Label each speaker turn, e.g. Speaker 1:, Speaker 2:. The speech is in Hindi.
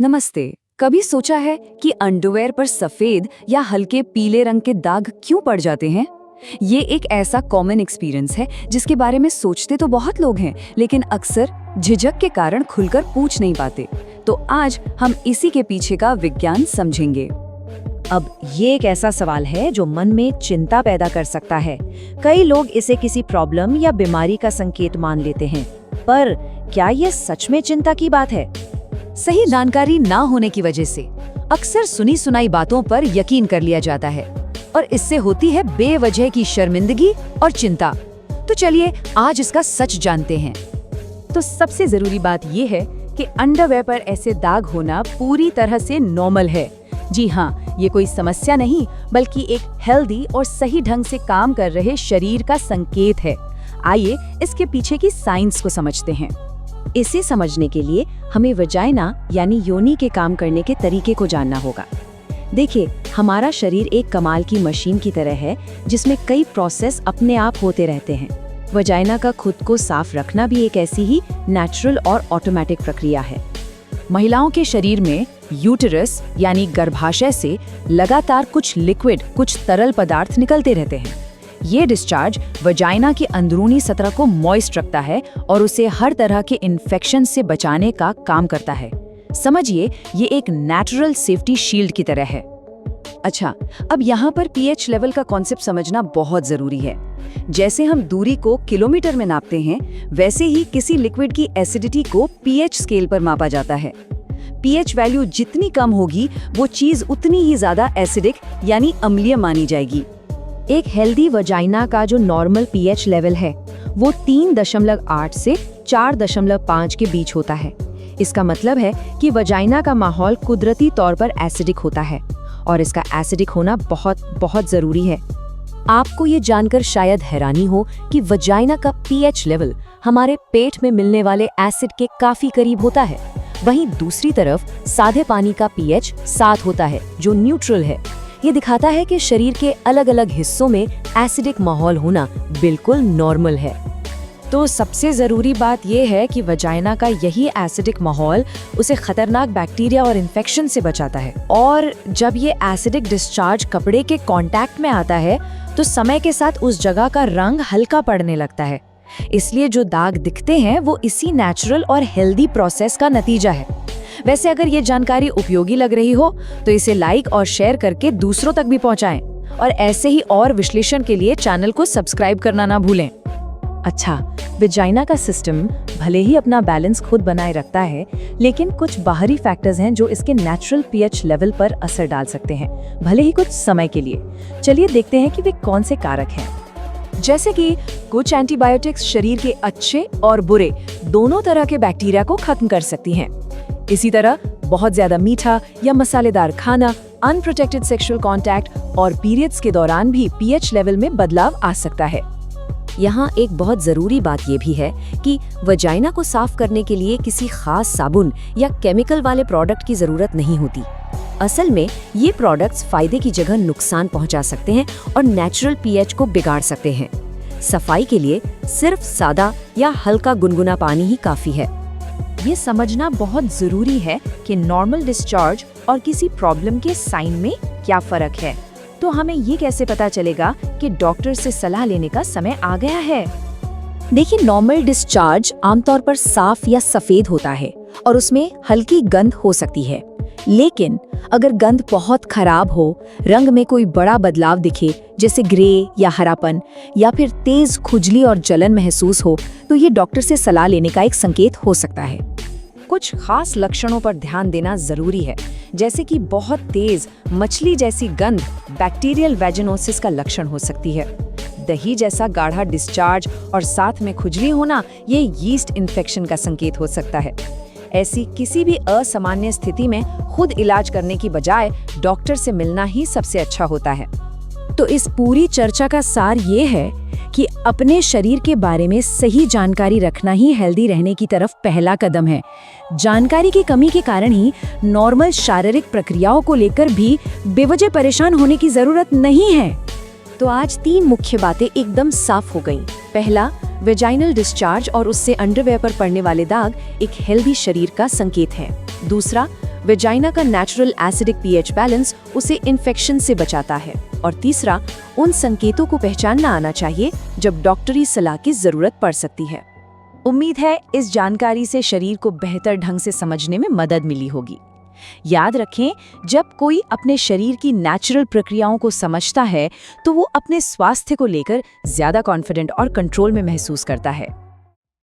Speaker 1: नमस्ते। कभी सोचा है कि अंडरवेयर पर सफेद या हल्के पीले रंग के दाग क्यों पड़ जाते हैं? ये एक ऐसा कॉमन एक्सपीरियंस है जिसके बारे में सोचते तो बहुत लोग हैं, लेकिन अक्सर झिझक के कारण खुलकर पूछ नहीं पाते। तो आज हम इसी के पीछे का विज्ञान समझेंगे।
Speaker 2: अब ये एक ऐसा सवाल है जो मन में चिंता पैदा कर सकता है। कई लोग इसे किसी प्रॉब्लम या बीमारी का संकेत मान लेते हैं, पर क्या ये सच में चिंता की बात है?
Speaker 1: सही जानकारी ना होने की वजह से अक्सर सुनी सुनाई बातों पर यकीन कर लिया जाता है और इससे होती है बेवजह की शर्मिंदगी और चिंता। तो चलिए आज इसका सच जानते हैं।
Speaker 2: तो सबसे जरूरी बात ये है कि अंडरवेयर पर ऐसे दाग होना पूरी तरह से नॉर्मल है। जी हाँ, ये कोई समस्या नहीं बल्कि एक हेल्दी और सही ढंग से काम कर रहे शरीर का संकेत है। आइए इसके पीछे की साइंस को समझते हैं। इसे समझने के लिए हमें वजाइना यानी योनि के काम करने के तरीके को जानना होगा। देखिए, हमारा शरीर एक कमाल की मशीन की तरह है जिसमें कई प्रोसेस अपने आप होते रहते हैं। वजाइना का खुद को साफ रखना भी एक ऐसी ही नेचुरल और ऑटोमेटिक प्रक्रिया है।
Speaker 1: महिलाओं के शरीर में यूटेरस यानी गर्भाशय से लगातार कुछ लिक्विड, कुछ तरल पदार्थ निकलते रहते हैं। ये डिस्चार्ज वजाइना की अंदरूनी सतह को मॉइस्ट रखता है और उसे हर तरह के इन्फेक्शन से बचाने का काम करता है। समझिए, ये एक नेचुरल सेफ्टी शील्ड की तरह है। अच्छा, अब यहाँ पर पीएच लेवल का कॉन्सेप्ट समझना बहुत जरूरी है। जैसे हम दूरी को किलोमीटर में नापते हैं, वैसे ही किसी लिक्विड की एसिडिटी को पीएच स्केल पर मापा जाता है। पीएच वैल्यू जितनी कम होगी, वो चीज उतनी ही ज्यादा एसिडिक यानी अम्लीय मानी जाएगी।
Speaker 2: एक हेल्दी वजाइना का जो नॉर्मल पीएच लेवल है वो 3.8 से 4.5 के बीच होता है। इसका मतलब है कि वजाइना का माहौल कुदरती तौर पर एसिडिक होता है और इसका एसिडिक होना बहुत जरूरी है।
Speaker 1: आपको ये जानकर शायद हैरानी हो कि वजाइना का पीएच लेवल हमारे पेट में मिलने वाले एसिड के काफी करीब होता है। वहीं दूसरी तरफ सादे पानी का पीएच 7 होता है, जो न्यूट्रल है। ये दिखाता है कि शरीर के अलग अलग हिस्सों में एसिडिक माहौल होना बिल्कुल नॉर्मल है।
Speaker 2: तो सबसे ज़रूरी बात यह है कि वजाइना का यही एसिडिक माहौल उसे खतरनाक बैक्टीरिया और इन्फेक्शन से बचाता है। और जब ये एसिडिक डिस्चार्ज कपड़े के कांटेक्ट में आता है तो समय के साथ उस जगह का रंग हल्का पड़ने लगता है। इसलिए जो दाग दिखते हैं वो इसी नेचुरल और हेल्दी प्रोसेस का नतीजा है। वैसे अगर ये जानकारी उपयोगी लग रही हो तो इसे लाइक और शेयर करके दूसरों तक भी पहुंचाएं और ऐसे ही और विश्लेषण के लिए चैनल को सब्सक्राइब करना ना भूलें। अच्छा, वजाइना का सिस्टम भले ही अपना बैलेंस खुद बनाए रखता है, लेकिन कुछ बाहरी फैक्टर्स हैं जो इसके नेचुरल पीएच लेवल पर असर डाल सकते हैं, भले ही कुछ समय के लिए। चलिए देखते हैं कि वे कौन से कारक हैं।
Speaker 1: जैसे कि कुछ एंटीबायोटिक्स शरीर के अच्छे और बुरे दोनों तरह के बैक्टीरिया को खत्म कर सकती हैं। इसी तरह बहुत ज्यादा मीठा या मसालेदार खाना, अनप्रोटेक्टेड सेक्सुअल कांटेक्ट और पीरियड्स के दौरान भी पीएच लेवल में बदलाव आ सकता है।
Speaker 2: यहाँ एक बहुत जरूरी बात ये भी है कि वजाइना को साफ करने के लिए किसी खास साबुन या केमिकल वाले प्रोडक्ट की जरूरत नहीं होती। असल में ये प्रोडक्ट्स फायदे की जगह नुकसान पहुंचा सकते हैं और नेचुरल पीएच को बिगाड़ सकते हैं। सफाई के लिए सिर्फ सादा या हल्का गुनगुना पानी ही काफी है। ये समझना बहुत जरूरी है कि नॉर्मल डिस्चार्ज और किसी प्रॉब्लम के साइन में क्या फर्क है। तो हमें ये कैसे पता चलेगा कि डॉक्टर से सलाह लेने का समय आ गया है?
Speaker 1: देखिए, नॉर्मल डिस्चार्ज आमतौर पर साफ या सफेद होता है और उसमें हल्की गंध हो सकती है। लेकिन अगर गंध बहुत खराब हो, रंग में कोई बड़ा बदलाव दिखे जैसे ग्रे या हरापन, या फिर तेज खुजली और जलन महसूस हो, तो ये डॉक्टर से सलाह लेने का एक संकेत हो सकता है।
Speaker 2: कुछ खास लक्षणों पर ध्यान देना जरूरी है, जैसे कि बहुत तेज मछली जैसी गंध बैक्टीरियल वेजिनोसिस का लक्षण हो सकती है। दही जैसा गाढ़ा डिस्चार्ज और साथ में खुजली होना ये यीस्ट इन्फेक्शन का संकेत हो सकता है। ऐसी किसी भी असामान्य स्थिति में खुद इलाज करने की बजाय डॉक्टर से मिलना ही सबसे अच्छा होता है।
Speaker 1: तो इस पूरी चर्चा का सार ये है कि अपने शरीर के बारे में सही जानकारी रखना ही हेल्दी रहने की तरफ पहला कदम है। जानकारी की कमी के कारण ही नॉर्मल शारीरिक प्रक्रियाओं को लेकर भी बेवजह परेशान होने की जरूरत नहीं है। तो आज 3 मुख्य बातें एकदम साफ हो गई। पहला, वेजाइनल डिस्चार्ज और उससे अंडरवेयर पर पड़ने वाले दाग एक हेल्दी शरीर का संकेत है। दूसरा,
Speaker 2: वेजाइना का नेचुरल एसिडिक पीएच बैलेंस उसे इन्फेक्शन से बचाता है। और तीसरा, उन संकेतों को पहचानना आना चाहिए जब डॉक्टरी सलाह की जरूरत पड़ सकती है।
Speaker 1: उम्मीद है इस जानकारी से शरीर को बेहतर ढंग से समझने में मदद मिली होगी। याद रखें, जब कोई अपने शरीर की नेचुरल प्रक्रियाओं को समझता है तो वो अपने स्वास्थ्य को लेकर ज्यादा कॉन्फिडेंट और कंट्रोल में महसूस करता है।